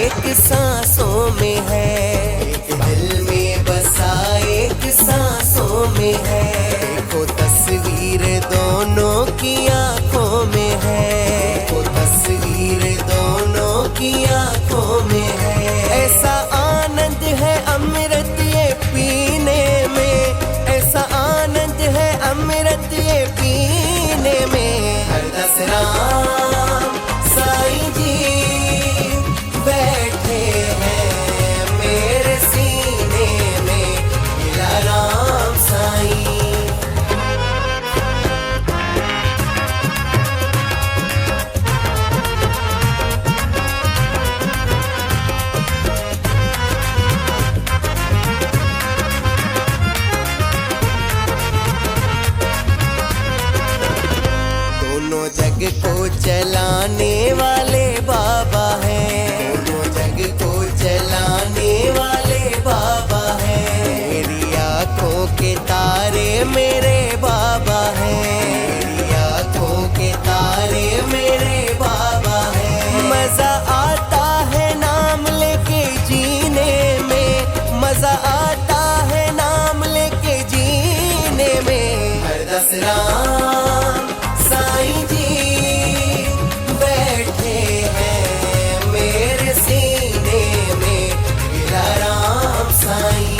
एक सांसों में है, एक दिल में बसा एक सांसों में है। देखो तस्वीर दोनों की आंखों में है, देखो तस्वीर दोनों की आंखों में है। ऐसा आनंद है अमृत ये पीने में, ऐसा आनंद है अमृत ये पीने में। हर दसराम साईं जी बैठे हैं मेरे सीने में, मिला राम साईं। दोनों जग को चलाने वाले बाबा हैं, दोनों जग को चलाने वाले बाबा हैं। मेरी आँखों के तारे मेरे बाबा हैं, मेरी आँखों के तारे मेरे बाबा हैं। मजा आता है नाम लेके जीने में, मजा आता है नाम लेके जीने में। हर दसराम साईं जी बैठे हैं मेरे सीने में, मिला राम साईं।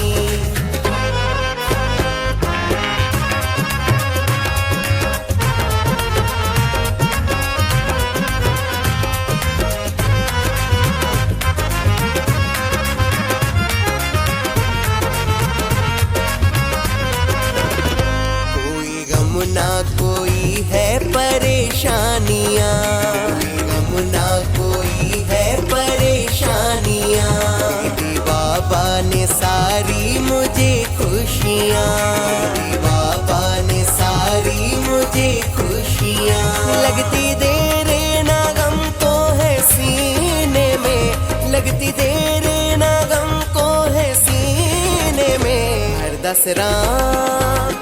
कोई गम ना कोई है परेशानियाँ, कोई गम ना कोई है परेशानियाँ। दीदी बाबा ने सारी मुझे खुशियाँ, दीदी बाबा ने सारी मुझे खुशियाँ। लगती देर ना गम को है सीने में, लगती देर ना गम को है सीने में। हर दसराम